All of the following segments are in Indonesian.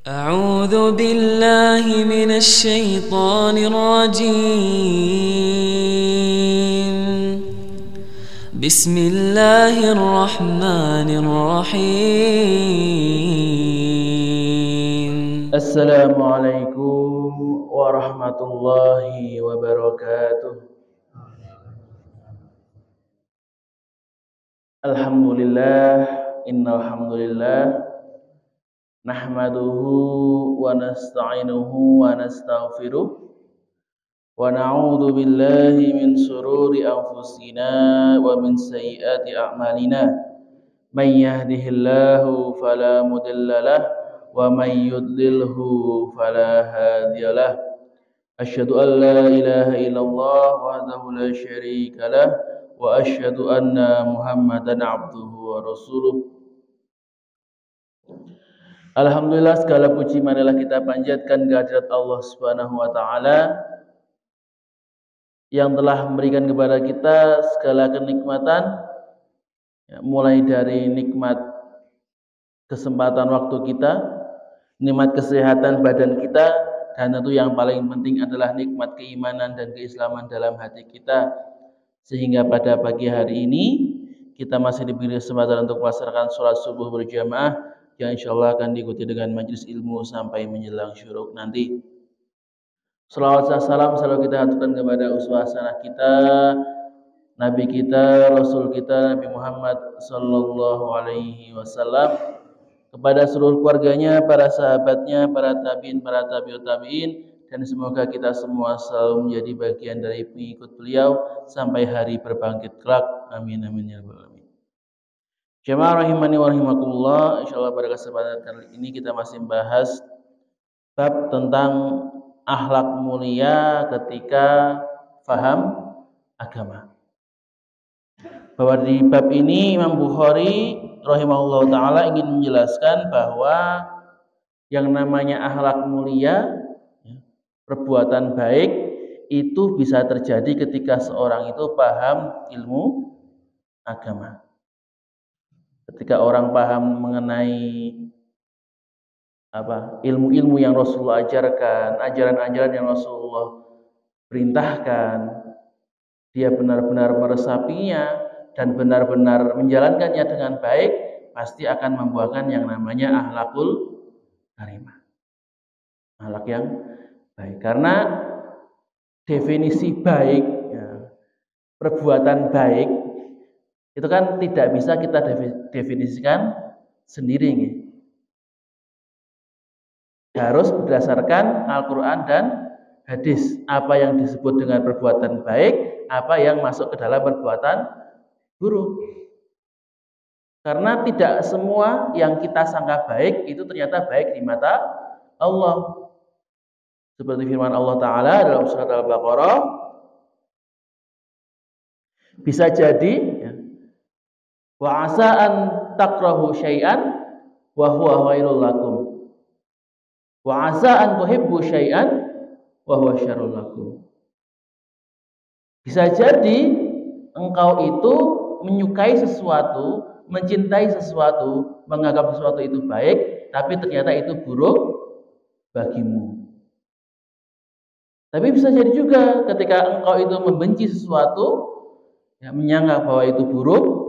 أعوذ بالله من الشيطان الرجيم. بسم الله الرحمن الرحيم. السلام عليكم ورحمة الله وبركاته. Alhamdulillah, innal hamdalillah nahmaduhu wa nasta'inuhu wa nastaghfiruh wa na'udzu billahi min shururi anfusina wa min sayyiati a'malina. May yahdihillahu fala mudhillalah wa may yudlilhu fala hadiyalah. Asyhadu an la ilaha illallah wahdahu la syarika lah wa asyhadu anna Muhammadan abduhu wa rasuluh. Alhamdulillah, segala puji marilah kita panjatkan kehadirat Allah Subhanahu wa taala yang telah memberikan kepada kita segala kenikmatan, mulai dari nikmat kesempatan waktu kita, nikmat kesehatan badan kita, dan tentu yang paling penting adalah nikmat keimanan dan keislaman dalam hati kita, sehingga pada pagi hari ini kita masih diberi kesempatan untuk melaksanakan sholat subuh berjamaah yang insyaallah akan diikuti dengan majelis ilmu sampai menjelang syuruk nanti. Salawat dan salam selalu kita aturkan kepada uswah hasanah kita, Nabi kita, Rasul kita, Nabi Muhammad sallallahu alaihi wasallam, kepada seluruh keluarganya, para sahabatnya, para tabiin, para tabiut tabiin, dan semoga kita semua selalu menjadi bagian dari pengikut beliau sampai hari berbangkit kelak. Amin amin ya rabbal alamin. Jamaah rahimani wa rahimakumullah, insyaallah pada kesempatan kali ini kita masih membahas bab tentang akhlak mulia ketika faham agama. Bahwa di bab ini Imam Bukhari rahimahullah ta'ala ingin menjelaskan bahwa yang namanya akhlak mulia, perbuatan baik, itu bisa terjadi ketika seorang itu paham ilmu agama. Ketika orang paham mengenai ilmu-ilmu yang Rasulullah ajarkan, ajaran-ajaran yang Rasulullah perintahkan, dia benar-benar meresapinya dan benar-benar menjalankannya dengan baik, pasti akan membuahkan yang namanya akhlakul karimah, akhlak yang baik. Karena definisi baik, perbuatan baik itu kan tidak bisa kita definisikan sendiri, harus berdasarkan Al-Quran dan hadis. Apa yang disebut dengan perbuatan baik, apa yang masuk ke dalam perbuatan buruk. Karena tidak semua yang kita sangka baik itu ternyata baik di mata Allah. Seperti firman Allah Ta'ala dalam surat Al-Baqarah, bisa jadi wa asa an takrahu syai'an wa huwa khairul lakum, wa asa an tuhibbu syai'an wa huwa syarrul lakum. Bisa jadi engkau itu menyukai sesuatu, mencintai sesuatu, menganggap sesuatu itu baik, tapi ternyata itu buruk bagimu. Tapi bisa jadi juga ketika engkau itu membenci sesuatu, menyangka bahwa itu buruk,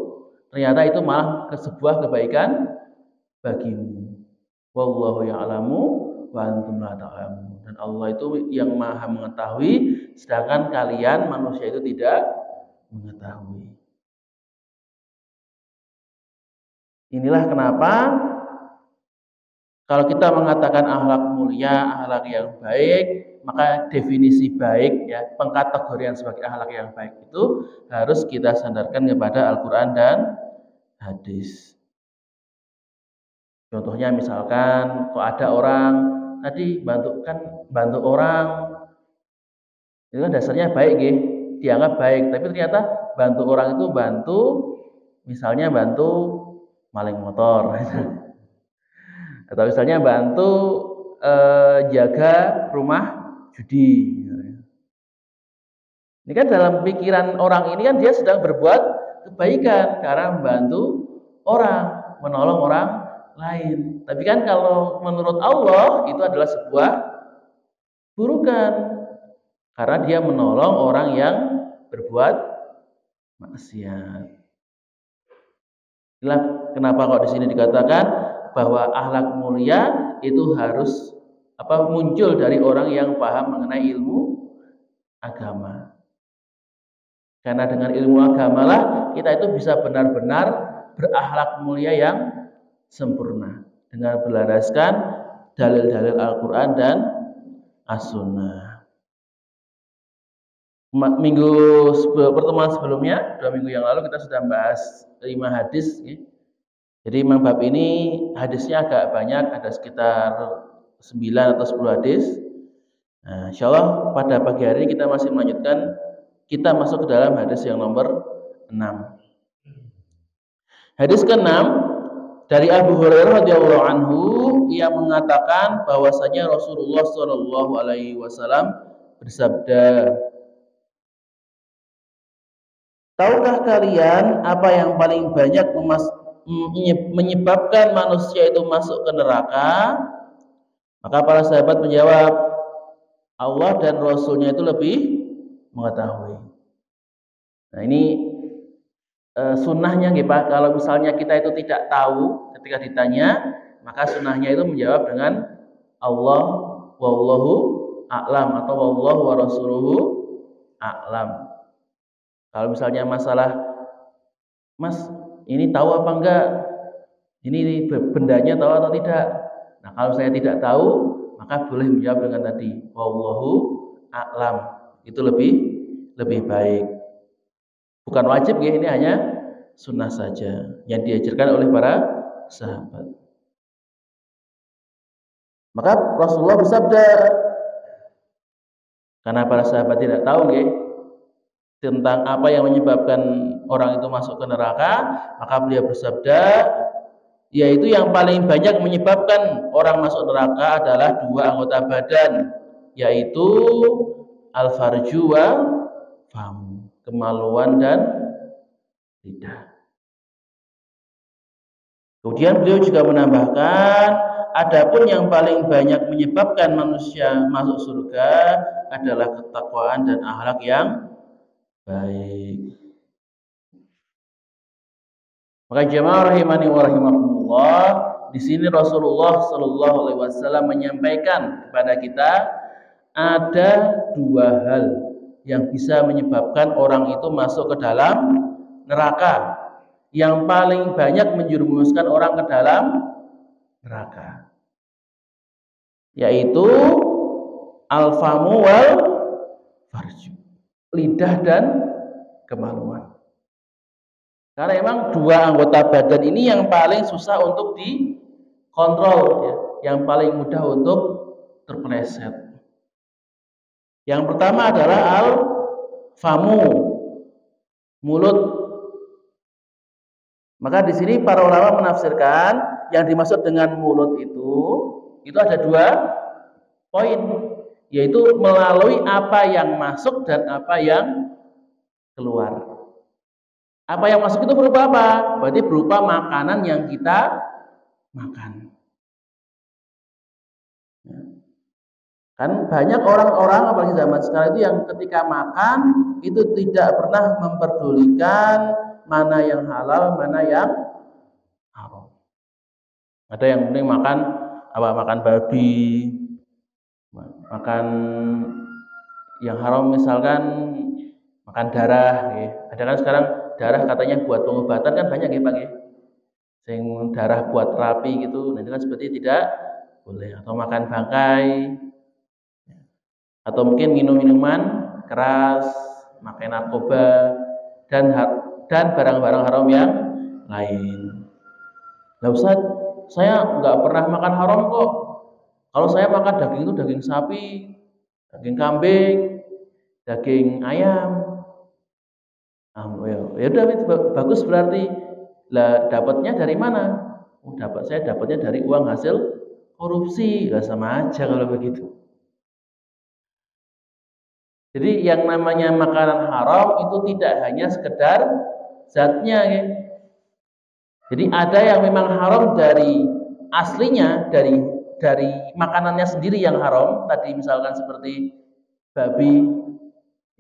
ternyata itu malah sebuah kebaikan bagimu. Wallahu ya'lamu wa antum la ta'lamun. Dan Allah itu yang maha mengetahui, sedangkan kalian manusia itu tidak mengetahui. Inilah kenapa kalau kita mengatakan akhlak mulia, akhlak yang baik, maka definisi baik, pengkategorian sebagai akhlak yang baik itu harus kita sandarkan kepada Al-Quran dan hadis. Contohnya misalkan kok ada orang tadi bantu orang, itu kan dasarnya baik, dianggap baik, tapi ternyata bantu orang itu misalnya bantu maling motor, atau misalnya bantu jaga rumah judi. Ini kan dalam pikiran orang ini kan dia sedang berbuat kebaikan karena membantu orang, menolong orang lain. Tapi kan kalau menurut Allah itu adalah sebuah burukan karena dia menolong orang yang berbuat maksiat. Itulah kenapa kok di sini dikatakan bahwa akhlak mulia itu harus muncul dari orang yang paham mengenai ilmu agama. Karena dengan ilmu agama lah kita itu bisa benar-benar berakhlak mulia yang sempurna dengan berlandaskan dalil-dalil Al-Quran dan As-Sunnah. Pertemuan sebelumnya 2 minggu yang lalu kita sudah bahas 5 hadis. Jadi memang bab ini hadisnya agak banyak, ada sekitar 9 atau 10 hadis. Nah, insya Allah pada pagi hari ini kita masih melanjutkan, kita masuk ke dalam hadis yang nomor 6. Hadis ke-6 dari Abu Hurairah radhiyallahu anhu, ia mengatakan bahwasanya Rasulullah Shallallahu alaihi wasallam bersabda, "Tahukah kalian apa yang paling banyak menyebabkan manusia itu masuk ke neraka?" Maka para sahabat menjawab, Allah dan Rasulnya itu lebih mengetahui. Nah ini sunnahnya gitu Pak. Kalau misalnya kita itu tidak tahu ketika ditanya, maka sunnahnya itu menjawab dengan Allah wallahu a'lam atau wallahu wa rasuluhu a'lam. Kalau misalnya masalah, Mas ini tahu apa enggak? Ini bendanya tahu atau tidak? Nah kalau saya tidak tahu, maka boleh menjawab dengan tadi wallahu a'lam. Itu lebih baik. Bukan wajib ya, ini hanya sunnah saja yang diajarkan oleh para sahabat. Maka Rasulullah bersabda, karena para sahabat tidak tahu ya, tentang apa yang menyebabkan orang itu masuk ke neraka, maka beliau bersabda, yaitu yang paling banyak menyebabkan orang masuk neraka adalah 2 anggota badan, yaitu al-farju wa fam, kemaluan dan lidah. Kemudian beliau juga menambahkan, adapun yang paling banyak menyebabkan manusia masuk surga adalah ketakwaan dan akhlak yang baik. Maka jemaah rahimani wa rahimakumullah, di sini Rasulullah Shallallahu alaihi wasallam menyampaikan kepada kita ada 2 hal yang bisa menyebabkan orang itu masuk ke dalam neraka, yang paling banyak menjerumuskan orang ke dalam neraka, yaitu al-famu wal farju, lidah dan kemaluan. Karena memang 2 anggota badan ini yang paling susah untuk dikontrol ya, yang paling mudah untuk terpeleset. Yang pertama adalah al-famu, mulut. Maka di sini para ulama menafsirkan yang dimaksud dengan mulut itu ada 2 poin, yaitu melalui apa yang masuk dan apa yang keluar. Apa yang masuk itu berupa apa? Berarti berupa makanan yang kita makan. Kan banyak orang-orang apalagi zaman sekarang itu yang ketika makan itu tidak pernah memperdulikan mana yang halal, mana yang haram. Ada yang penting makan babi, makan yang haram misalkan makan darah. Ya. Ada kan sekarang darah katanya buat pengobatan kan banyak ya Pak ya. Sing darah buat terapi gitu, nah itu kan seperti tidak boleh. Atau makan bangkai, atau mungkin minum minuman keras, makan narkoba dan barang-barang haram yang lain. Nggak usah, saya nggak pernah makan haram kok. Kalau saya makan daging itu daging sapi, daging kambing, daging ayam. Ya udah itu bagus, berarti lah dapatnya dari mana? Saya dapatnya dari uang hasil korupsi. Lah sama aja kalau begitu. Jadi yang namanya makanan haram itu tidak hanya sekedar zatnya ya. Jadi ada yang memang haram dari aslinya, dari makanannya sendiri yang haram. Tadi misalkan seperti babi,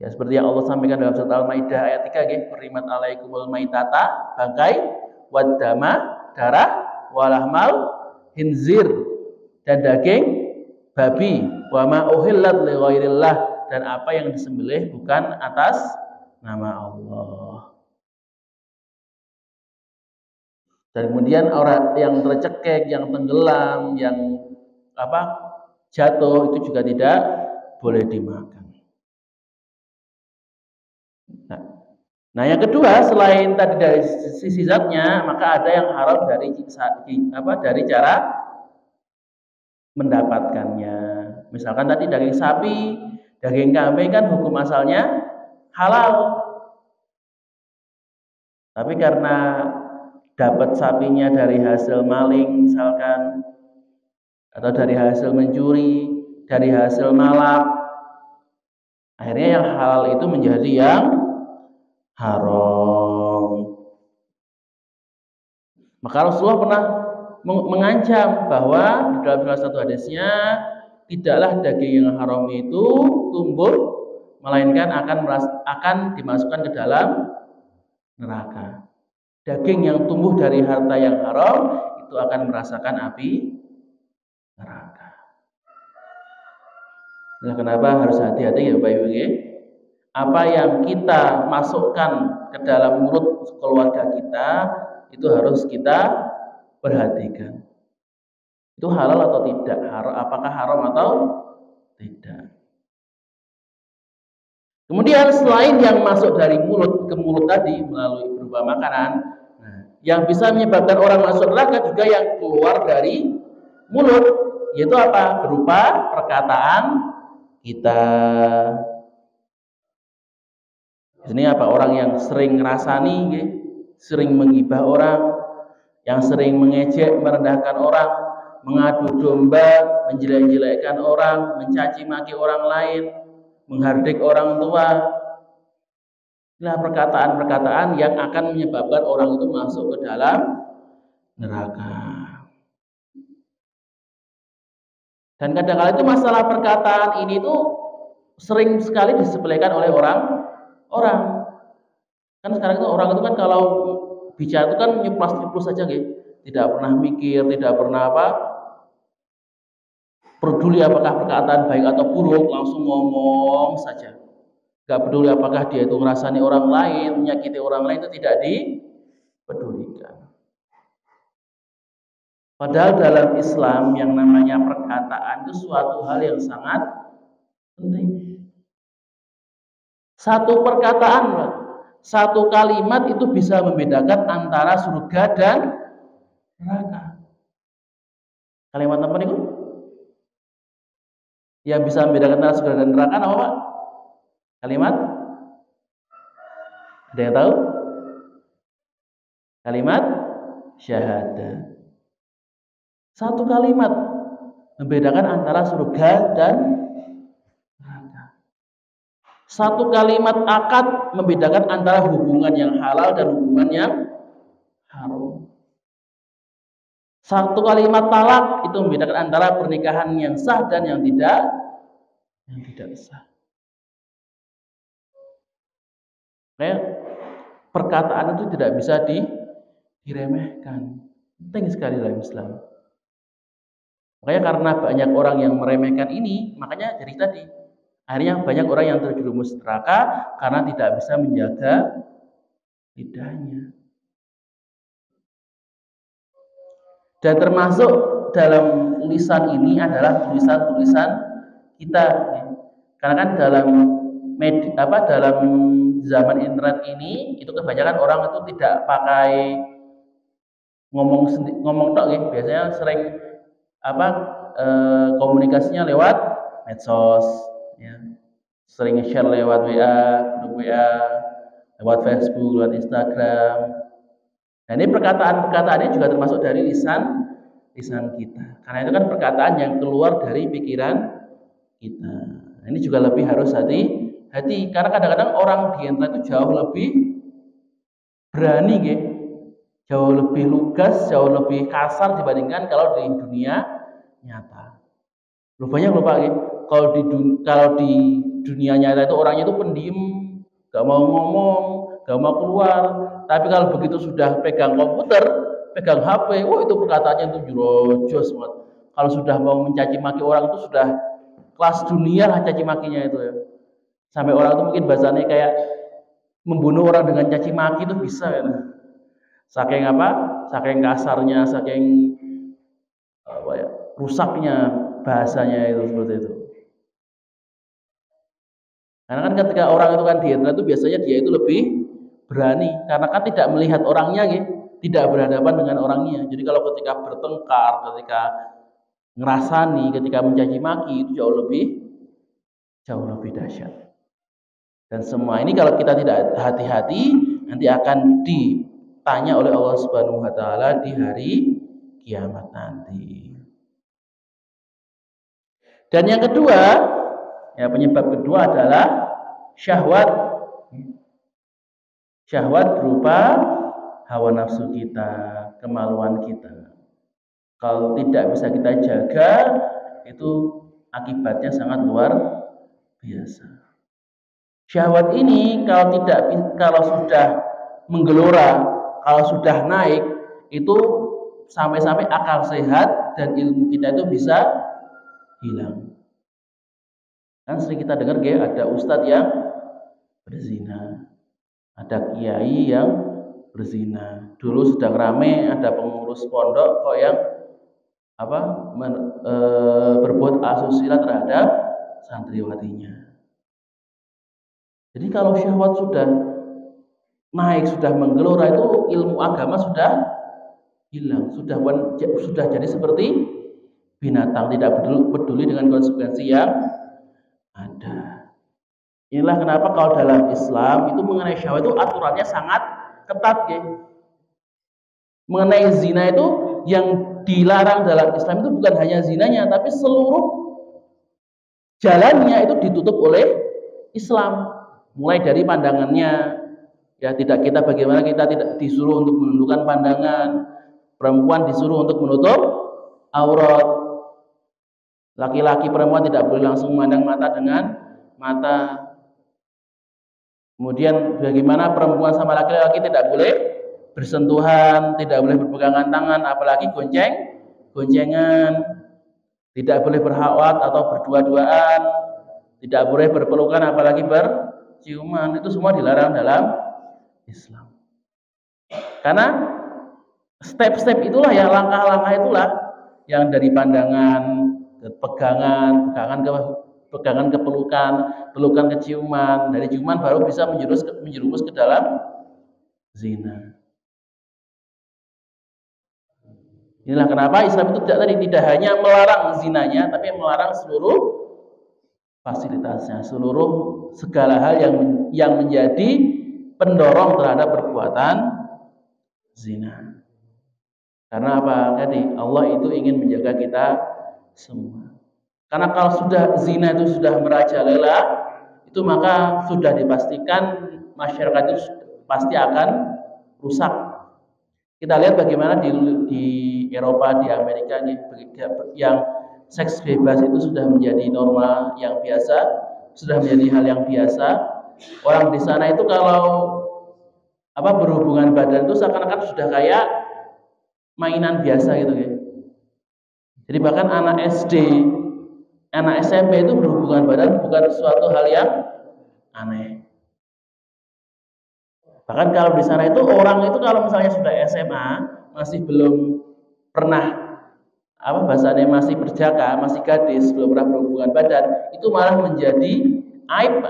ya seperti yang Allah sampaikan dalam surat Al-Maidah ayat 3, "Hurrimat alaikumul maitata", bangkai, waddama, darah, walahmal hinzir, dan daging babi, wa ma uhillat li ghairillah, dan apa yang disembelih bukan atas nama Allah. Dan kemudian orang yang tercekek, yang tenggelam, yang jatuh, itu juga tidak boleh dimakan. Nah, yang kedua, selain tadi dari sisi zatnya, maka ada yang haram dari cara mendapatkannya. Misalkan tadi daging sapi, daging kambing kan hukum asalnya halal. Tapi karena dapat sapinya dari hasil maling misalkan, atau dari hasil mencuri, dari hasil malak, akhirnya yang halal itu menjadi yang haram. Maka Rasulullah pernah mengancam bahwa di dalam salah satu hadisnya, tidaklah daging yang haram itu tumbuh, melainkan akan dimasukkan ke dalam neraka. Daging yang tumbuh dari harta yang haram itu akan merasakan api neraka. Nah, kenapa harus hati-hati ya Bapak Ibu? Apa yang kita masukkan ke dalam mulut keluarga kita itu harus kita perhatikan. Itu halal atau tidak? Apakah haram atau tidak? Kemudian selain yang masuk dari mulut ke mulut tadi melalui berupa makanan, yang bisa menyebabkan orang masuk neraka juga yang keluar dari mulut, yaitu apa? Berupa perkataan kita. Ini apa? Orang yang sering ngerasani, sering menggibah orang, yang sering mengejek, merendahkan orang, mengadu domba, menjelek-jelekkan orang, mencaci maki orang lain, menghardik orang tua. Inilah perkataan-perkataan yang akan menyebabkan orang itu masuk ke dalam neraka. Dan kadang-kadang itu masalah perkataan ini tuh sering sekali disepelekan oleh orang. Kan sekarang itu orang itu kan kalau bicara itu kan nyeplos-nyeplos saja, tidak pernah mikir, tidak pernah peduli apakah perkataan baik atau buruk, langsung ngomong saja. Gak peduli apakah dia itu ngerasani orang lain, menyakiti orang lain, itu tidak dipedulikan. Padahal dalam Islam yang namanya perkataan itu suatu hal yang sangat penting. Satu perkataan, satu kalimat itu bisa membedakan antara surga dan neraka. Kalimat apa nih? Yang bisa membedakan antara surga dan neraka apa, Pak? Kalimat? Ada yang tahu? Kalimat syahadat. Satu kalimat membedakan antara surga dan neraka. Satu kalimat akad membedakan antara hubungan yang halal dan hubungan yang haram. Satu kalimat talak itu membedakan antara pernikahan yang sah dan yang tidak sah. Perkataan itu tidak bisa diremehkan. Penting sekali dalam Islam. Makanya karena banyak orang yang meremehkan ini, makanya jadi tadi akhirnya banyak orang yang terjerumus neraka karena tidak bisa menjaga lidahnya. Dan termasuk dalam lisan ini adalah tulisan-tulisan kita. Karena kan dalam dalam zaman internet ini itu kebanyakan orang itu tidak pakai ngomong tok, biasanya sering komunikasinya lewat medsos, sering share lewat WA, grup WA, lewat Facebook, lewat Instagram. Nah, ini perkataan-perkataannya juga termasuk dari lisan kita. Karena itu kan perkataan yang keluar dari pikiran kita. Nah, ini juga lebih harus hati-hati karena kadang-kadang orang di internet itu jauh lebih berani, jauh lebih lugas, jauh lebih kasar dibandingkan kalau di dunia nyata. Lu banyak lupa gitu. Kalau di dunia nyata itu orangnya itu pendiam, gak mau ngomong, gak mau keluar. Tapi kalau begitu sudah pegang komputer, pegang HP, itu perkataannya itu jurojos banget. Kalau sudah mau mencaci maki orang itu sudah kelas dunia lah caci makinya itu ya. Sampai orang itu mungkin bahasanya kayak membunuh orang dengan caci maki itu bisa ya. Saking apa? Saking kasarnya, saking apa ya? Rusaknya bahasanya itu seperti itu. Karena kan ketika orang itu kan di internet itu biasanya dia itu lebih berani karena kan tidak melihat orangnya gitu, tidak berhadapan dengan orangnya. Jadi kalau ketika bertengkar, ketika ngerasani, ketika mencaci maki itu jauh lebih dahsyat. Dan semua ini kalau kita tidak hati-hati nanti akan ditanya oleh Allah Subhanahu wa taala di hari kiamat nanti. Dan yang kedua, ya penyebab kedua adalah syahwat. Syahwat berupa hawa nafsu kita, kemaluan kita. Kalau tidak bisa kita jaga, itu akibatnya sangat luar biasa. Syahwat ini kalau sudah menggelora, kalau sudah naik, itu sampai-sampai akal sehat dan ilmu kita itu bisa hilang. Kan sering kita dengar ada ustadz yang berzina, ada kiai yang berzina. Dulu sedang rame ada pengurus pondok kok yang berbuat asusila terhadap santriwatinya. Jadi kalau syahwat sudah naik, sudah menggelora, itu ilmu agama sudah hilang, sudah jadi seperti binatang, tidak peduli dengan konsekuensi yang ada. Inilah kenapa kalau dalam Islam itu mengenai syahwat itu aturannya sangat ketat ya. Mengenai zina itu yang dilarang dalam Islam itu bukan hanya zinanya, tapi seluruh jalannya itu ditutup oleh Islam. Mulai dari pandangannya, ya bagaimana kita tidak disuruh untuk menundukkan pandangan, perempuan disuruh untuk menutup aurat, laki-laki perempuan tidak boleh langsung memandang mata dengan mata. Kemudian bagaimana perempuan sama laki-laki tidak boleh bersentuhan, tidak boleh berpegangan tangan, apalagi goncengan, tidak boleh berhawat atau berdua-duaan, tidak boleh berpelukan apalagi berciuman. Itu semua dilarang dalam Islam. Karena step-step itulah ya, langkah-langkah itulah yang dari pandangan ke pegangan ke pelukan ke ciuman, dari ciuman baru bisa menjerumus ke dalam zina. Inilah kenapa Islam itu tidak hanya melarang zinanya, tapi melarang seluruh fasilitasnya, segala hal yang menjadi pendorong terhadap perbuatan zina. Karena apa? Tadi Allah itu ingin menjaga kita semua. Karena kalau sudah zina itu sudah merajalela, itu maka sudah dipastikan masyarakat itu pasti akan rusak. Kita lihat bagaimana di Eropa, di Amerika yang seks bebas itu sudah menjadi norma yang biasa, sudah menjadi hal yang biasa. Orang di sana itu kalau berhubungan badan itu seakan-akan sudah kayak mainan biasa gitu ya. Jadi bahkan anak SD, anak SMP itu berhubungan badan bukan suatu hal yang aneh. Bahkan kalau di sana itu orang itu kalau misalnya sudah SMA masih belum pernah bahasanya masih perjaka, masih gadis, belum pernah berhubungan badan, itu malah menjadi aib.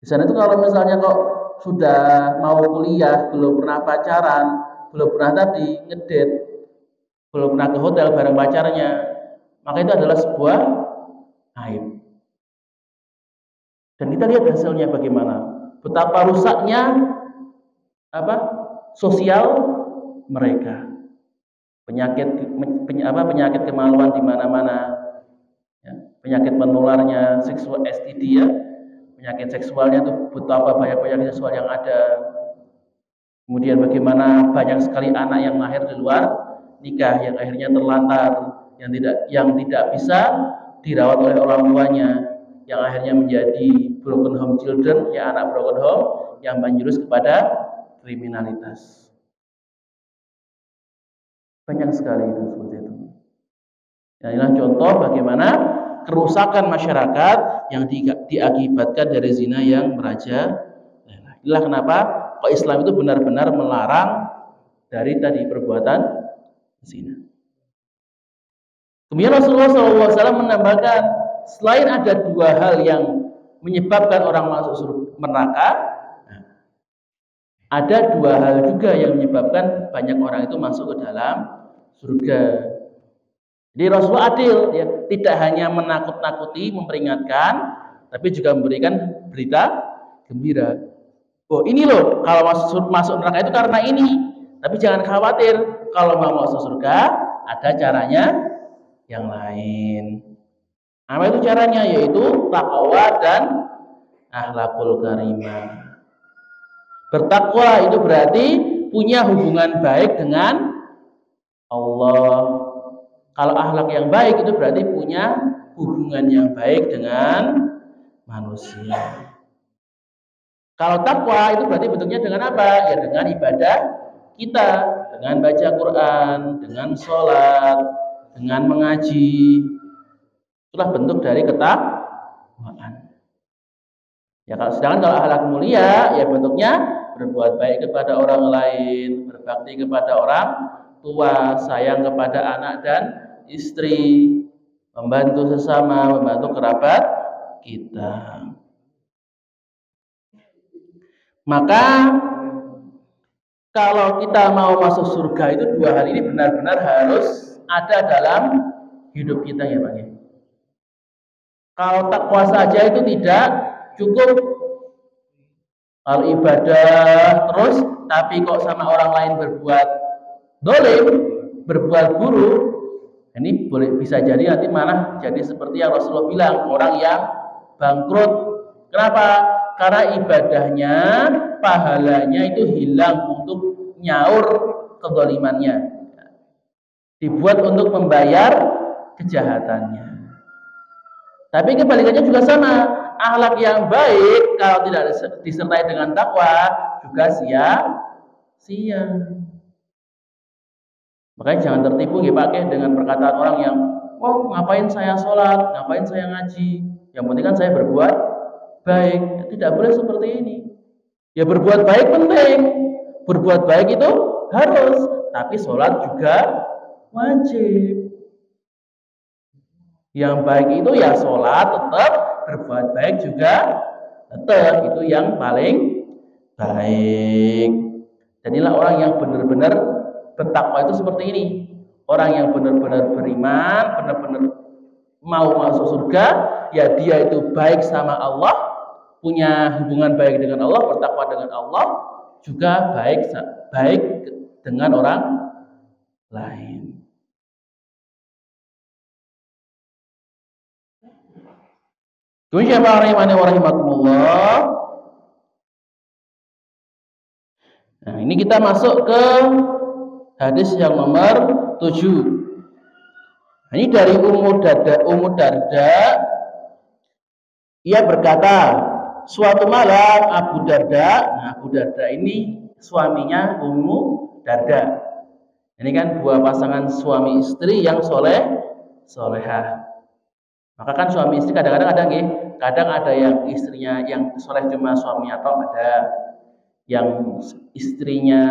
Di sana itu kalau misalnya kok sudah mau kuliah, belum pernah pacaran, belum pernah tadi ngedate, belum pernah ke hotel bareng pacarnya, maka itu adalah sebuah aib. Dan kita lihat hasilnya bagaimana, betapa rusaknya sosial mereka, penyakit kemaluan di mana-mana, ya, penyakit menularnya, seksual STD ya, penyakit seksualnya itu betapa banyak penyakit seksual yang ada. Kemudian bagaimana banyak sekali anak yang lahir di luar nikah, yang akhirnya terlantar, yang tidak bisa dirawat oleh orang tuanya, yang akhirnya menjadi broken home children, ya anak broken home yang menjurus kepada kriminalitas. Banyak sekali itu seperti itu. Nah, inilah contoh bagaimana kerusakan masyarakat yang diakibatkan dari zina yang merajalela. Inilah kenapa kok Islam itu benar-benar melarang dari tadi perbuatan zina. Kemudian Rasulullah SAW menambahkan, selain ada dua hal yang menyebabkan orang masuk neraka, ada dua hal juga yang menyebabkan banyak orang itu masuk ke dalam surga. Jadi Rasulullah adil, ya, tidak hanya menakut-nakuti, memperingatkan, tapi juga memberikan berita gembira. Oh, ini loh, kalau masuk neraka itu karena ini. Tapi jangan khawatir, kalau mau masuk surga ada caranya yang lain. Apa itu caranya? Yaitu takwa dan akhlakul karimah. Bertakwa itu berarti punya hubungan baik dengan Allah. Kalau akhlak yang baik itu berarti punya hubungan yang baik dengan manusia. Kalau takwa itu berarti bentuknya dengan apa? Ya dengan ibadah kita, dengan baca Quran, dengan sholat, dengan mengaji. Itulah bentuk dari ketakwaan. Ya sedangkan kalau akhlak mulia, ya bentuknya berbuat baik kepada orang lain, berbakti kepada orang tua, sayang kepada anak dan istri, membantu sesama, membantu kerabat kita. Maka kalau kita mau masuk surga itu dua hal ini benar-benar harus ada dalam hidup kita, ya Pak. Kalau takwa saja itu tidak cukup. Kalau ibadah terus tapi kok sama orang lain berbuat dolim, berbuat buruk, ini bisa jadi nanti malah jadi seperti yang Rasulullah bilang, orang yang bangkrut. Kenapa? Karena ibadahnya, pahalanya itu hilang untuk nyaur kezalimannya, dibuat untuk membayar kejahatannya. Tapi kebalikannya juga sama, akhlak yang baik kalau tidak disertai dengan takwa juga sia-sia. Makanya jangan tertipu ya Pak, dengan perkataan orang yang, oh ngapain saya sholat, ngapain saya ngaji, yang penting kan saya berbuat baik. Tidak boleh seperti ini. Ya berbuat baik penting, berbuat baik itu harus, tapi sholat juga wajib. Yang baik itu ya sholat tetap, berbuat baik juga tetap, itu yang paling baik. Jadilah orang yang benar-benar bertakwa itu seperti ini. Orang yang benar-benar beriman, benar-benar mau masuk surga, ya dia itu baik sama Allah, punya hubungan baik dengan Allah, bertakwa dengan Allah, juga baik dengan orang lain. Kemudian rahimakumullah. Nah, ini kita masuk ke hadis yang nomor 7. Nah, ini dari Ummu Darda. Ia berkata, suatu malam Abu Darda, nah Abu Darda ini suaminya Ummu Darda. Ini kan dua pasangan suami istri yang solehah. Maka kan suami istri kadang-kadang ada nggih, kadang ada yang istrinya yang soleh cuma suaminya atau ada yang istrinya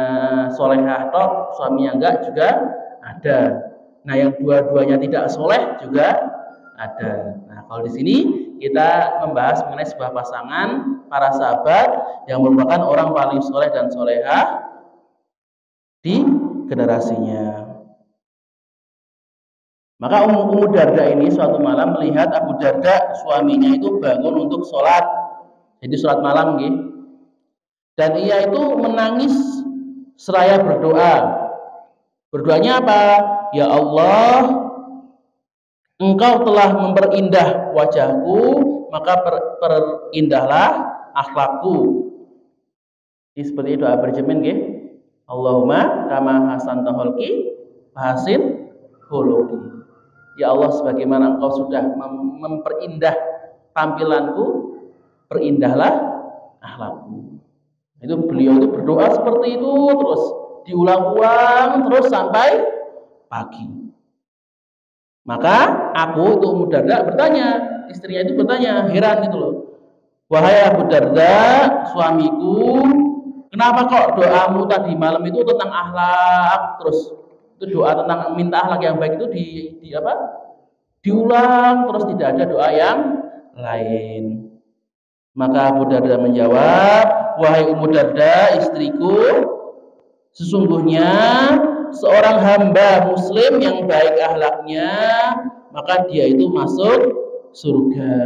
solehah atau suaminya enggak juga ada. Nah, yang dua-duanya tidak soleh juga ada. Nah, kalau di sini kita membahas mengenai sebuah pasangan para sahabat yang merupakan orang paling soleh dan solehah di generasinya. Maka Ummu Darda ini suatu malam melihat Abu Darda suaminya itu bangun untuk sholat, jadi sholat malam gitu. Dan ia itu menangis seraya berdoa. Berdoanya apa? Ya Allah, Engkau telah memperindah wajahku, maka perindahlah akhlakku. Ini seperti doa berjamin gitu. Allahumma kama hasanta khalqi fahasin khuluqi. Ya Allah, sebagaimana Engkau sudah memperindah tampilanku, perindahlah akhlakku. Itu beliau itu berdoa seperti itu terus diulang-ulang terus sampai pagi. Maka Abu itu Ummu Darda bertanya, istrinya itu bertanya, heran gitu loh. Wahai Abu Darda, suamiku, kenapa kok doamu tadi malam itu tentang akhlak, terus itu doa tentang minta akhlak yang baik itu diulang terus tidak ada doa yang lain. Maka Abu Darda menjawab, wahai Ummu Darda, istriku, sesungguhnya seorang hamba muslim yang baik akhlaknya, maka dia itu masuk surga.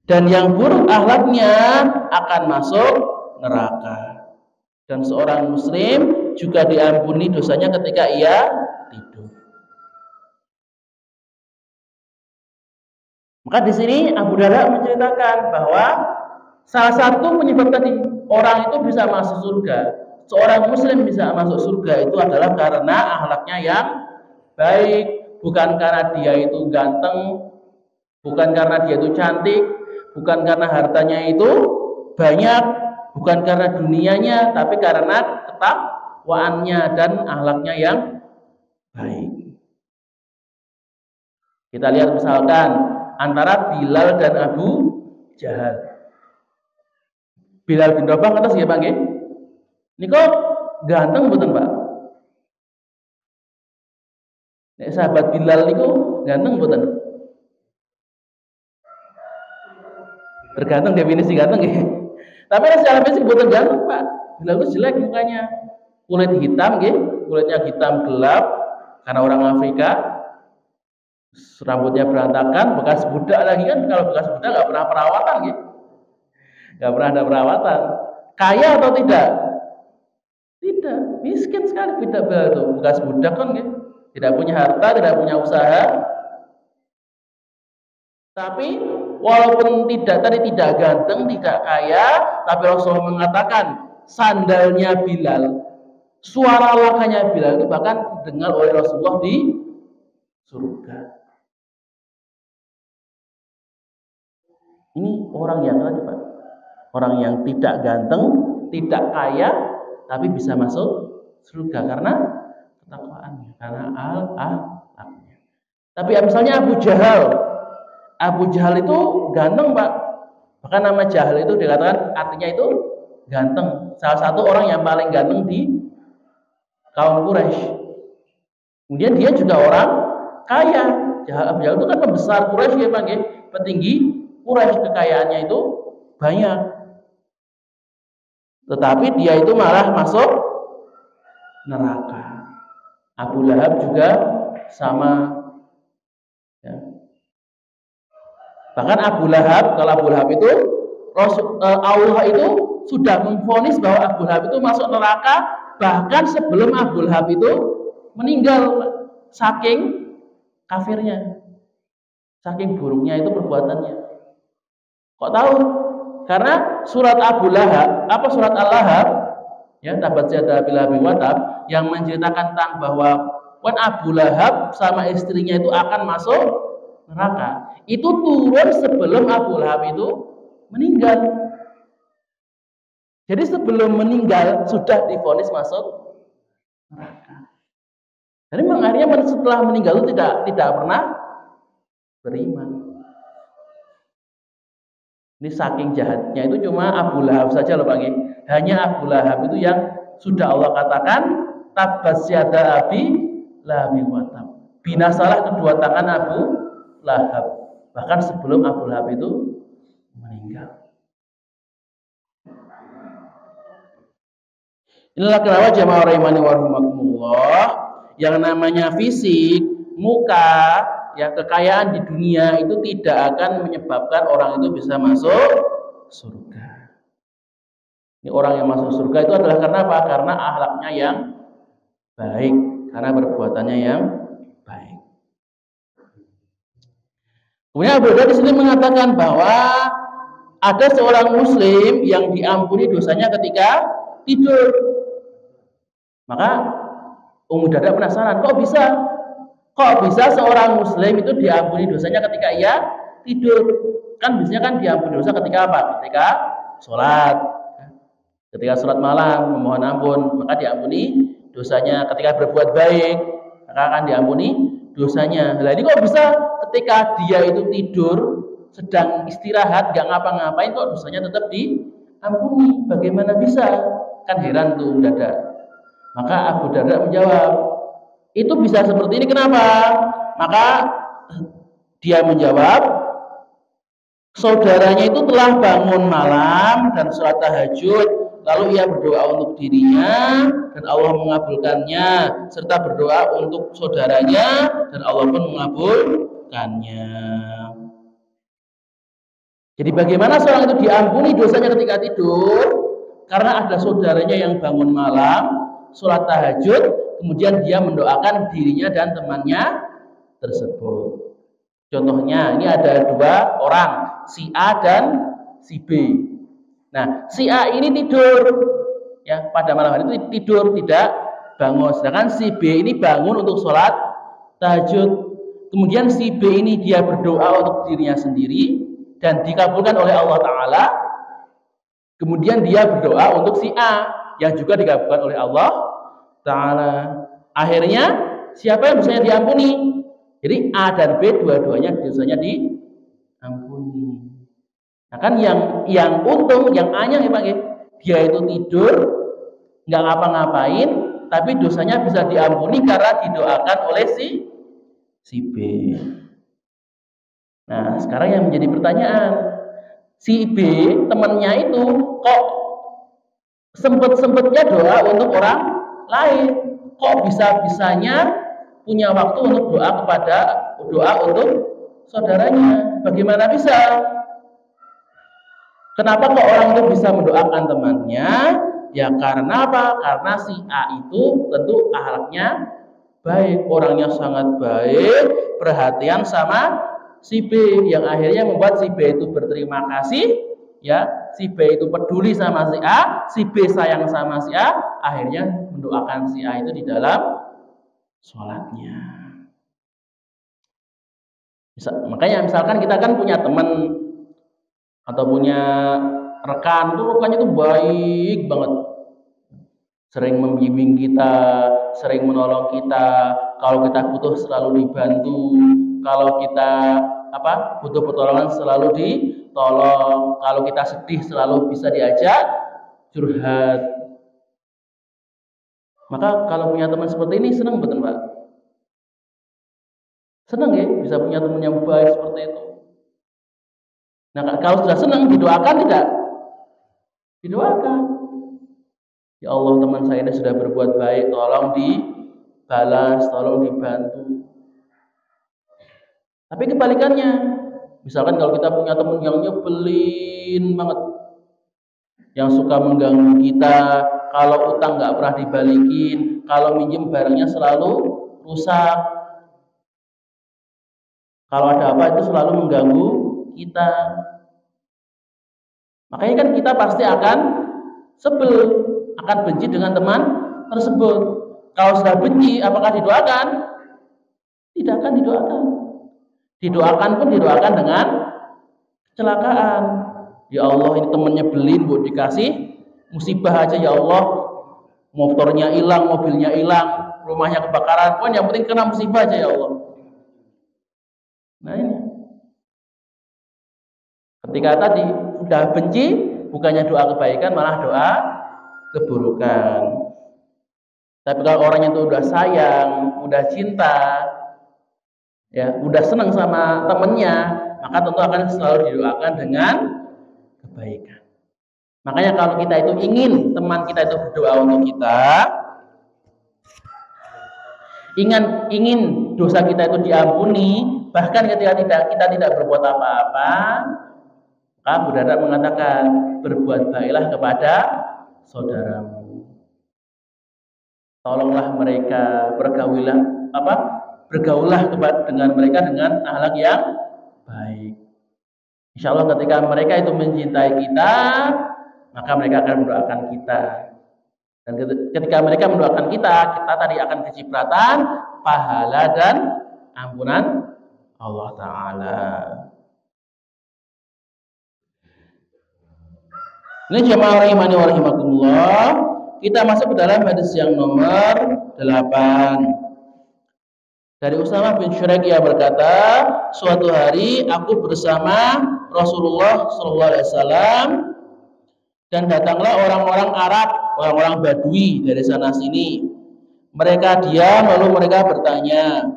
Dan yang buruk akhlaknya akan masuk neraka. Dan seorang muslim juga diampuni dosanya ketika ia tidur. Maka di sini Abu Darda menceritakan bahwa salah satu penyebab tadi orang itu bisa masuk surga, seorang muslim bisa masuk surga itu adalah karena akhlaknya yang baik, bukan karena dia itu ganteng, bukan karena dia itu cantik, bukan karena hartanya itu banyak, bukan karena dunianya, tapi karena ketakwaannya dan akhlaknya yang baik. Kita lihat misalkan antara Bilal dan Abu Jahal. Bilal bin Rabah kata siapa nggih? Niko ganteng mboten, Pak? Nek sahabat Bilal niku ganteng mboten? Tergantung definisi ganteng nggih. Tapi secara fisik mboten ganteng, Pak. Bilal itu jelek mukanya. Kulit hitam nggih, kulitnya hitam gelap karena orang Afrika. Rambutnya berantakan, bekas budak lagi kan, kalau bekas budak nggak pernah perawatan gitu, nggak pernah ada perawatan. Kaya atau tidak? Tidak, miskin sekali tidak itu bekas budak kan gitu, tidak punya harta, tidak punya usaha. Tapi walaupun tidak ganteng, tidak kaya, tapi Rasulullah mengatakan sandalnya Bilal, suara langkahnya Bilal itu bahkan didengar oleh Rasulullah di surga. Ini orang yang tadi, Pak. Orang yang tidak ganteng, tidak kaya, tapi bisa masuk surga karena ketakwaannya, karena akhlaknya. Tapi misalnya Abu Jahal. Abu Jahal itu ganteng, Pak. Bahkan nama Jahal itu dikatakan artinya itu ganteng. Salah satu orang yang paling ganteng di kaum Quraisy. Kemudian dia juga orang kaya. Abu Jahal itu kan pembesar Quraisy ya, Pak, ya, petinggi Quraisy, kekayaannya itu banyak. Tetapi dia itu malah masuk neraka. Abu Lahab juga sama. Ya. Bahkan Abu Lahab, kalau Abu Lahab itu Allah itu sudah memvonis bahwa Abu Lahab itu masuk neraka bahkan sebelum Abu Lahab itu meninggal, saking kafirnya, saking buruknya itu perbuatannya. Kok tahu? Karena surat Abu Lahab, surat Al-Lahab, ya, tabat yada Abi Lahabin wa tab, yang menceritakan tentang bahwa Abu Lahab sama istrinya itu akan masuk neraka. Itu turun sebelum Abu Lahab itu meninggal. Jadi sebelum meninggal sudah divonis masuk neraka. Jadi akhirnya setelah meninggal itu tidak pernah beriman. Ini saking jahatnya itu cuma Abu Lahab saja loh, Pak. Hanya Abu Lahab itu yang sudah Allah katakan tabas yada Abi Lahabin wa tab. Binasalah kedua tangan Abu Lahab. Bahkan sebelum Abu Lahab itu meninggal. Inilah kenapa jamaah rahimani wa rahimakumullah, yang namanya fisik, muka, ya, kekayaan di dunia itu tidak akan menyebabkan orang itu bisa masuk surga. Ini orang yang masuk surga itu adalah karena apa? Karena akhlaknya yang baik, karena perbuatannya yang baik. Kemudian Abu Darda di sini mengatakan bahwa ada seorang muslim yang diampuni dosanya ketika tidur. Maka Ummu Darda penasaran, kok bisa seorang muslim itu diampuni dosanya ketika ia tidur? Kan biasanya kan diampuni dosa ketika apa? Ketika sholat. Ketika sholat malam memohon ampun, maka diampuni dosanya. Ketika berbuat baik, maka akan diampuni dosanya. Nah ini kok bisa ketika dia itu tidur, sedang istirahat, gak ngapa-ngapain, kok dosanya tetap diampuni? Bagaimana bisa? Kan heran tuh Darda. Maka Abu Darda menjawab, itu bisa seperti ini kenapa? Maka dia menjawab, saudaranya itu telah bangun malam dan sholat tahajud, lalu ia berdoa untuk dirinya dan Allah mengabulkannya, serta berdoa untuk saudaranya dan Allah pun mengabulkannya. Jadi bagaimana seorang itu diampuni dosanya ketika tidur? Karena ada saudaranya yang bangun malam, sholat tahajud, kemudian dia mendoakan dirinya dan temannya tersebut. Contohnya, ini ada dua orang, si A dan si B. Nah, si A ini tidur, ya pada malam hari itu tidur, tidak bangun. Sedangkan si B ini bangun untuk sholat tahajud. Kemudian si B ini dia berdoa untuk dirinya sendiri dan dikabulkan oleh Allah Ta'ala. Kemudian dia berdoa untuk si A yang juga dikabulkan oleh Allah Ta'ala. Akhirnya siapa yang dosanya diampuni? Jadi A dan B dua-duanya dosanya diampuni. Nah kan yang untung, yang A-nya ya Pak, dia itu tidur, nggak ngapa-ngapain, tapi dosanya bisa diampuni karena didoakan oleh si B. Nah sekarang yang menjadi pertanyaan, si B temannya itu kok sempet-sempetnya doa untuk orang lain, kok bisa-bisanya punya waktu untuk doa untuk saudaranya? Bagaimana bisa? Kenapa kok orang itu bisa mendoakan temannya? Ya karena apa? Karena si A itu tentu akhlaknya baik, orangnya sangat baik, perhatian sama si B, yang akhirnya membuat si B itu berterima kasih, ya, si B itu peduli sama si A, si B sayang sama si A, akhirnya mendoakan si A itu di dalam sholatnya. Makanya misalkan kita kan punya teman atau punya rekan, itu rekannya itu baik banget, sering membimbing kita, sering menolong kita, kalau kita butuh selalu dibantu, kalau kita butuh pertolongan selalu ditolong, kalau kita sedih selalu bisa diajak curhat. Maka kalau punya teman seperti ini senang betul Pak? Senang ya bisa punya teman yang baik seperti itu. Nah kalau sudah senang, didoakan tidak? Didoakan. Ya Allah, teman saya ini sudah berbuat baik, tolong dibalas, tolong dibantu. Tapi kebalikannya, misalkan kalau kita punya teman yang nyebelin banget, yang suka mengganggu kita, kalau utang nggak pernah dibalikin, kalau minjem barangnya selalu rusak, kalau ada apa itu selalu mengganggu kita, makanya kan kita pasti akan sebel, akan benci dengan teman tersebut. Kalau sudah benci, apakah didoakan? Tidak akan didoakan. Didoakan pun didoakan dengan kecelakaan. Ya Allah, ini temennya nyebelin, buat dikasih musibah aja ya Allah. Motornya hilang, mobilnya hilang, rumahnya kebakaran, pokoknya yang penting kena musibah aja ya Allah. Nah ini, ketika tadi sudah benci, bukannya doa kebaikan, malah doa keburukan. Tapi kalau orangnya itu udah sayang, udah cinta, ya, udah senang sama temennya, maka tentu akan selalu didoakan dengan kebaikan. Makanya kalau kita itu ingin teman kita itu berdoa untuk kita, ingin dosa kita itu diampuni, bahkan ketika kita tidak berbuat apa-apa, maka Abu Darda mengatakan, berbuat baiklah kepada saudaramu. Tolonglah mereka, bergaulah dengan mereka dengan akhlak yang baik. Insya Allah ketika mereka itu mencintai kita, maka mereka akan mendoakan kita. Dan ketika mereka mendoakan kita tadi akan kecipratan pahala dan ampunan Allah Ta'ala. Ini jemaah rahimani wa rahimakumullah, kita masuk ke dalam hadis yang nomor 8. Dari Usamah bin Syuraik ia berkata, suatu hari aku bersama Rasulullah SAW dan datanglah orang-orang Arab, orang-orang Badui dari sana sini. Mereka diam lalu mereka bertanya,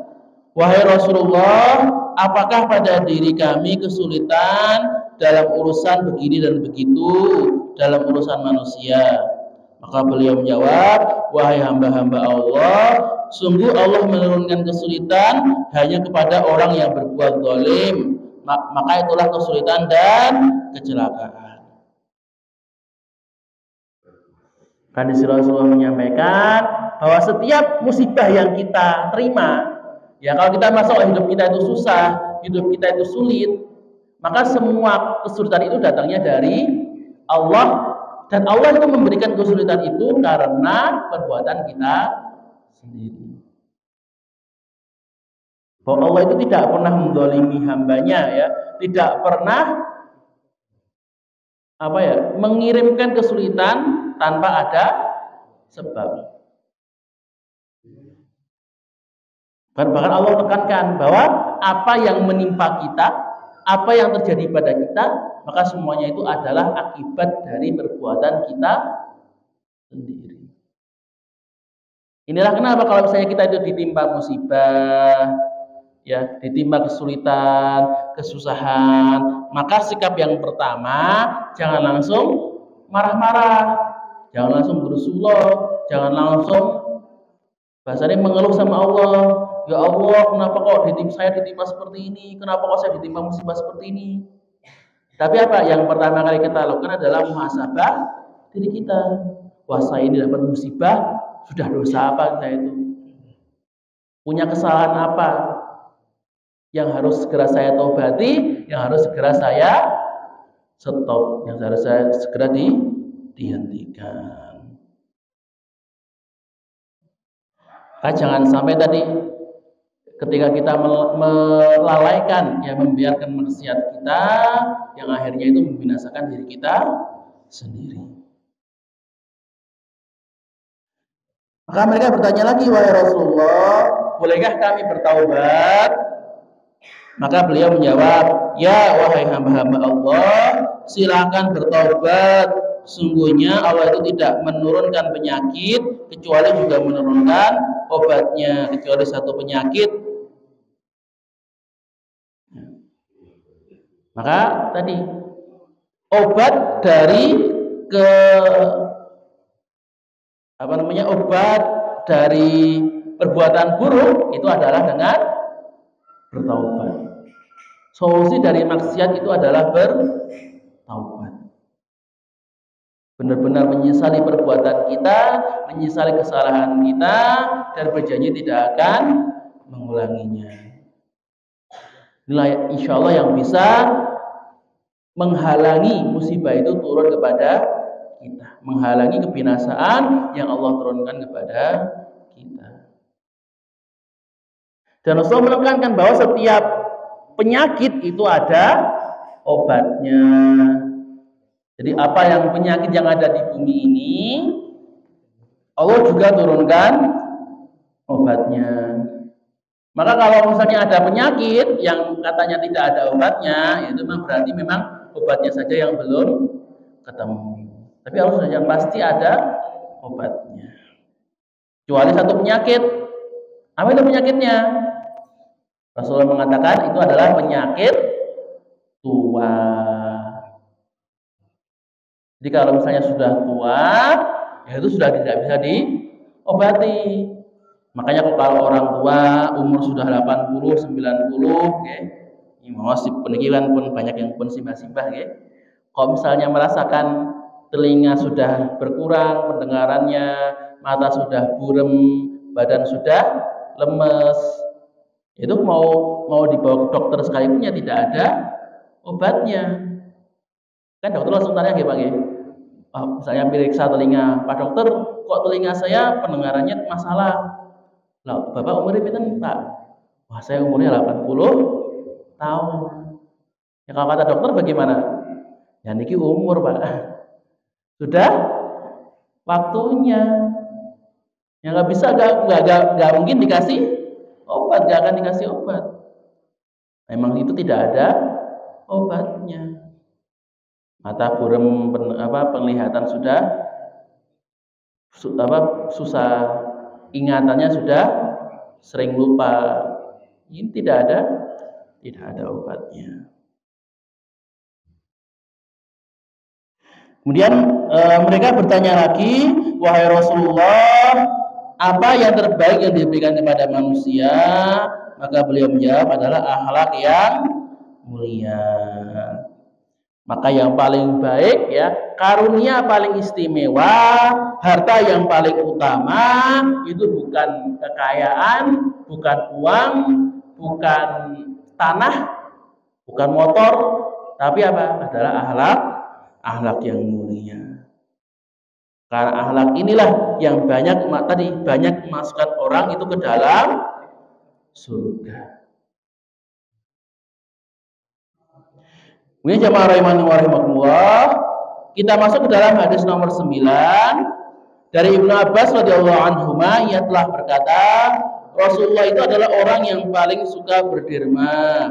wahai Rasulullah, apakah pada diri kami kesulitan dalam urusan begini dan begitu, dalam urusan manusia? Maka beliau menjawab, wahai hamba-hamba Allah, sungguh Allah menurunkan kesulitan hanya kepada orang yang berbuat zalim, maka itulah kesulitan dan kecelakaan. Hadis Rasulullah menyampaikan bahwa setiap musibah yang kita terima, ya kalau kita masuk hidup kita itu susah, hidup kita itu sulit, maka semua kesulitan itu datangnya dari Allah. Dan Allah itu memberikan kesulitan itu karena perbuatan kita sendiri. Bahwa Allah itu tidak pernah menzalimi hambanya, ya, tidak pernah mengirimkan kesulitan tanpa ada sebab. Bahkan Allah tekankan bahwa apa yang menimpa kita, apa yang terjadi pada kita, maka semuanya itu adalah akibat dari perbuatan kita sendiri. Inilah kenapa kalau misalnya kita itu ditimpa musibah, ya, ditimpa kesulitan, kesusahan, maka sikap yang pertama jangan langsung marah-marah, jangan langsung berusullah, jangan langsung bahasanya mengeluh sama Allah. Ya Allah, kenapa kok saya ditimpa seperti ini? Kenapa kok saya ditimpa musibah seperti ini? Tapi apa yang pertama kali kita lakukan adalah muhasabah diri kita. Wah, saya ini dapat musibah, sudah dosa apa saya itu? Punya kesalahan apa yang harus segera saya taubati, yang harus segera saya stop, yang harus saya segera dihentikan. Jangan sampai tadi ketika kita melalaikan, ya, membiarkan maksiat kita, yang akhirnya itu membinasakan diri kita sendiri. Maka mereka bertanya lagi, wahai Rasulullah, bolehkah kami bertaubat? Maka beliau menjawab, ya wahai hamba-hamba Allah, silakan bertaubat. Sungguhnya Allah itu tidak menurunkan penyakit kecuali juga menurunkan obatnya, kecuali satu penyakit. Maka tadi obat dari obat dari perbuatan buruk itu adalah dengan bertaubat. Solusi dari maksiat itu adalah bertaubat. Benar-benar menyesali perbuatan kita, menyesali kesalahan kita, dan berjanji tidak akan mengulanginya. Inilah insya Allah yang bisa menghalangi musibah itu turun kepada kita, menghalangi kebinasaan yang Allah turunkan kepada kita. Dan Rasulullah menekankan bahwa setiap penyakit itu ada obatnya. Jadi apa yang penyakit yang ada di bumi ini, Allah juga turunkan obatnya. Maka kalau misalnya ada penyakit yang katanya tidak ada obatnya, itu memang berarti memang obatnya saja yang belum ketemu. Tapi Allah sudah yang pasti ada obatnya. Kecuali satu penyakit. Apa itu penyakitnya? Rasulullah mengatakan itu adalah penyakit tua. Jadi kalau misalnya sudah tua, ya itu sudah tidak bisa diobati. Makanya kalau orang tua umur sudah 80, 90, okay, masih penikiran pun banyak yang pun simbah-simbah, okay. Kalau misalnya merasakan telinga sudah berkurang pendengarannya, mata sudah burem, badan sudah lemes, itu mau dibawa ke dokter sekalipun ya tidak ada obatnya. Kan dokter langsung tanya, Pak, Saya periksa telinga, Pak Dokter, kok telinga saya pendengarannya masalah. Lah, Bapak umurnya pinten, Pak? Wah, saya umurnya 80 tahun. Ya kalau kata dokter bagaimana? Ya niki umur, Pak. Sudah waktunya. Ya nggak bisa, nggak mungkin dikasih obat, nggak akan dikasih obat. Memang itu tidak ada obatnya. Mata buram, penglihatan sudah susah, ingatannya sudah sering lupa. Ini tidak ada obatnya. Kemudian mereka bertanya lagi, wahai Rasulullah, apa yang terbaik yang diberikan kepada manusia? Maka beliau menjawab adalah akhlak yang mulia. Maka yang paling baik, ya, karunia paling istimewa, harta yang paling utama itu bukan kekayaan, bukan uang, bukan tanah, bukan motor, tapi apa? Adalah akhlak yang mulia. Karena akhlak inilah yang banyak memasukkan orang itu ke dalam surga. Kemudian jamaah rahimani wa rahimakumullah, kita masuk ke dalam hadis nomor 9 dari Ibnu Abbas radhiyallahu anhuma. Ia telah berkata, Rasulullah itu adalah orang yang paling suka berderma.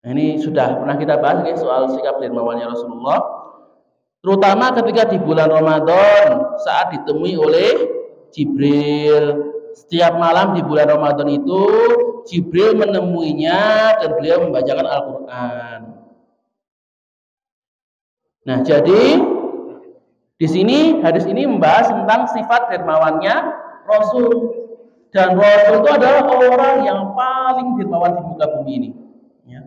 Nah, ini sudah pernah kita bahas ya, soal sikap dermawannya Rasulullah, terutama ketika di bulan Ramadan saat ditemui oleh Jibril. Setiap malam di bulan Ramadan itu Jibril menemuinya dan beliau membacakan Al-Quran. Nah, jadi di sini hadis ini membahas tentang sifat dermawannya Rasul, dan Rasul itu adalah orang yang paling dermawan di muka bumi ini. Ya.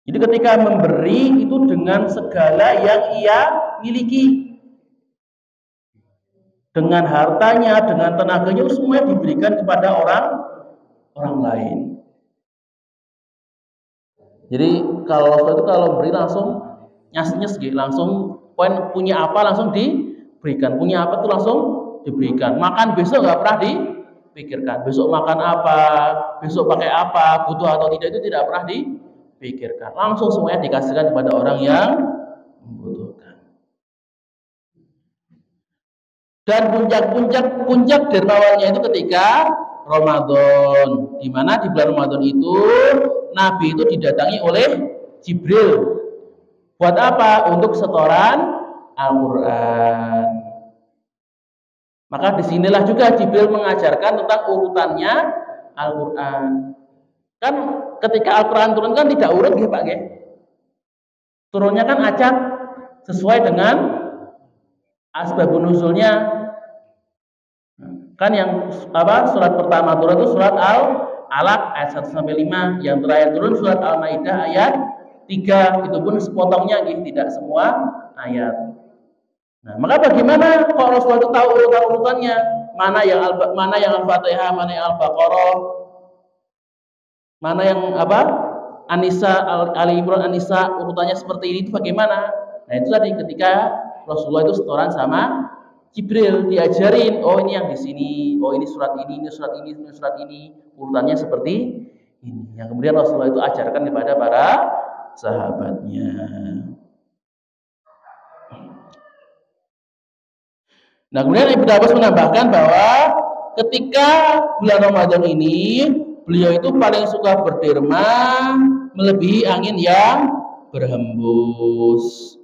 Jadi ketika memberi itu dengan segala yang ia miliki, dengan hartanya, dengan tenaganya, semuanya diberikan kepada orang lain. Jadi kalau Rasul itu kalau beri langsung nyes gitu, langsung punya apa langsung diberikan, punya apa itu langsung diberikan. Makan besok nggak pernah dipikirkan, besok makan apa, besok pakai apa, butuh atau tidak, itu tidak pernah dipikirkan. Langsung semuanya dikasihkan kepada orang yang membutuhkan. Dan puncak dermawannya itu ketika Ramadan, di mana di bulan Ramadan itu Nabi itu didatangi oleh Jibril. Buat apa? Untuk setoran Al-Quran. Maka disinilah juga Jibril mengajarkan tentang urutannya Al-Quran. Kan ketika Al-Quran turun kan tidak urut ya Pak ya. Turunnya kan acak sesuai dengan asbabun nuzulnya. Kan yang surat pertama turun itu surat Al-Alaq ayat 1 sampai 5, yang terakhir turun surat Al-Maidah ayat 3, itu pun sepotongnya gitu, tidak semua ayat. Nah, maka bagaimana kok Rasulullah itu tahu urutan-urutannya? Mana yang Al-Fatihah, mana yang Al-Baqarah, mana yang An-Nisa, Ali Imran, An-Nisa, urutannya seperti ini, itu bagaimana? Nah, itu tadi ketika Rasulullah itu setoran sama Jibril, diajarin, oh ini yang di sini, oh ini surat ini surat ini, ini surat ini, urutannya seperti ini. Yang kemudian Rasulullah itu ajarkan kepada para sahabatnya. Nah, kemudian Ibnu Abbas menambahkan bahwa ketika bulan Ramadan ini beliau itu paling suka berderma melebihi angin yang berhembus.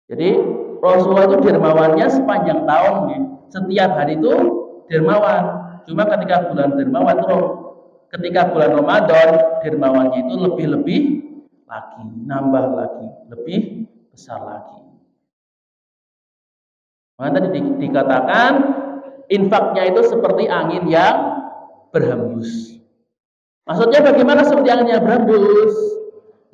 Jadi Rasulullah itu dermawannya sepanjang tahun ya. Setiap hari itu dermawan. Cuma ketika bulan dermawan itu, ketika bulan Ramadan dermawannya itu lebih lagi, nambah lagi, lebih besar lagi. Maka tadi dikatakan infaknya itu seperti angin yang berhembus. Maksudnya bagaimana seperti angin yang berhembus?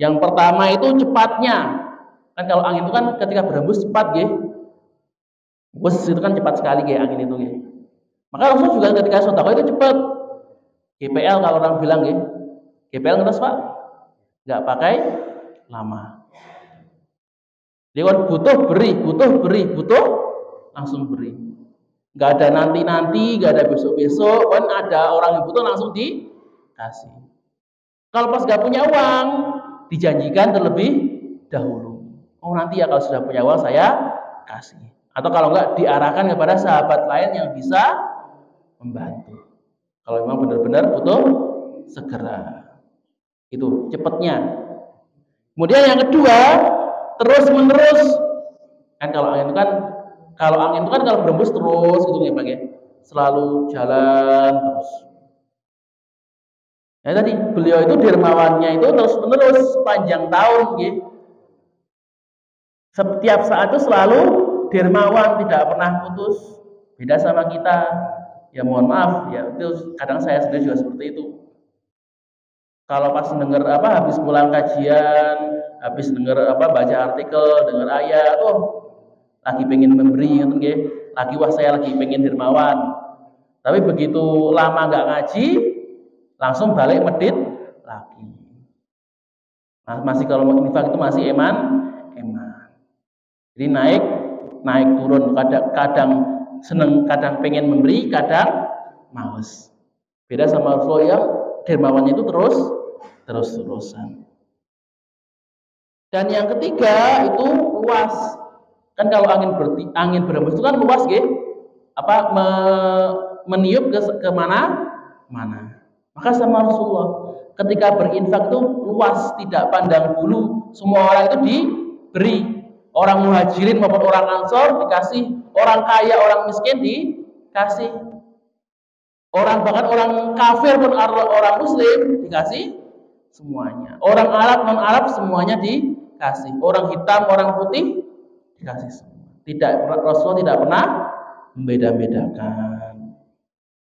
Yang pertama itu cepatnya. Kan kalau angin itu kan ketika berhembus cepat ya. Bus itu kan cepat sekali ya angin itu ya. Maka Rasul juga ketika sedekah itu cepat. GPL kalau orang bilang ya. GPL ngetes Pak? Enggak pakai lama. Dia kan butuh langsung beri. Nggak ada nanti, nggak ada besok-besok, kan ada orang yang butuh langsung dikasih. Kalau pas nggak punya uang, dijanjikan terlebih dahulu. Oh nanti ya kalau sudah punya uang saya kasih. Atau kalau nggak diarahkan kepada sahabat lain yang bisa membantu. Kalau memang benar-benar butuh segera. Itu cepatnya. Kemudian yang kedua, terus menerus. Kan kalau angin itu kan kalau berembus terus gitu ya Pak ya. Selalu jalan terus. Ya tadi beliau itu dermawannya itu terus menerus sepanjang tahun gitu. Setiap saat itu selalu dermawan, tidak pernah putus. Beda sama kita. Ya mohon maaf ya, itu kadang saya sendiri juga seperti itu. Kalau pas denger habis pulang kajian, habis denger baca artikel, denger ayat, lagi pengen memberi gitu nggih. Wah saya lagi pengen dermawan. Tapi begitu lama nggak ngaji, langsung balik medit lagi. Masih kalau mau infak itu masih eman. Jadi naik turun, kadang seneng, kadang pengen memberi, kadang males. Beda sama Rasulullah yang dermawannya itu terus-terusan. Dan yang ketiga itu luas. Kan kalau angin berembus itu kan luas nggih. Meniup ke mana-mana. Maka sama Rasulullah ketika berinfak itu luas, tidak pandang bulu. Semua orang itu diberi. Orang muhajirin maupun orang ansor dikasih, orang kaya, orang miskin dikasih, bahkan orang kafir pun orang muslim dikasih semuanya, orang Arab non Arab semuanya dikasih, orang hitam orang putih dikasih semua. Rasulullah tidak pernah membeda-bedakan,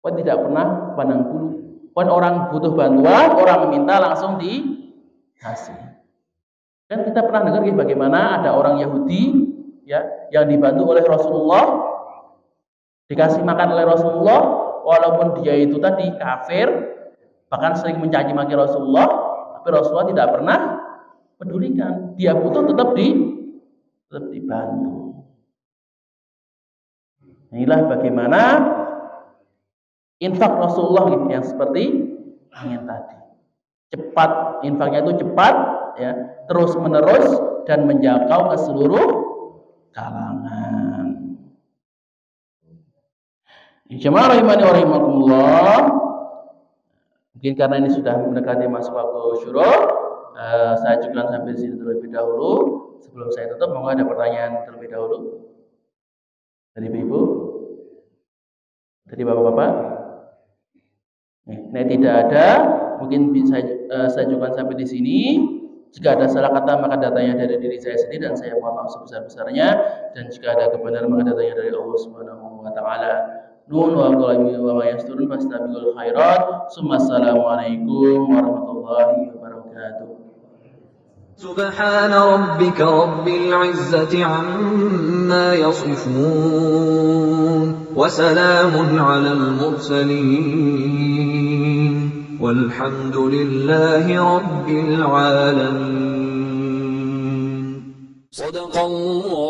tidak pernah pandang bulu. Orang butuh bantuan, orang meminta langsung dikasih. Kan kita pernah dengar bagaimana ada orang Yahudi ya yang dibantu oleh Rasulullah, dikasih makan oleh Rasulullah, walaupun dia itu tadi kafir, bahkan sering mencaci maki Rasulullah, tapi Rasulullah tidak pernah pedulikan. Dia butuh tetap dibantu. Inilah bagaimana infak Rasulullah yang seperti angin tadi. Cepat, infaknya itu cepat ya, terus menerus dan menjangkau ke seluruh kalangan. Jemaah rahimani wa rahimakumullah. Mungkin karena ini sudah mendekati masuk waktu syuruk, saya cukupkan sampai di sini terlebih dahulu. Sebelum saya tutup, monggo ada pertanyaan terlebih dahulu dari Ibu, dari Bapak-bapak. Nah, tidak ada. Mungkin saya cukupkan sampai di sini. Jika ada salah kata maka datanya dari diri saya sendiri dan saya mohon maaf sebesar-besarnya, dan jika ada kebenaran maka datanya dari Allah Subhanahu wa taala. Nun wa qalamin wa ma yasturun fastabiqul khairat. Assalamualaikum warahmatullahi wabarakatuh. سبحان ربك رب العزة عما يصفون وسلام على المرسلين والحمد لله رب العالمين. صدق الله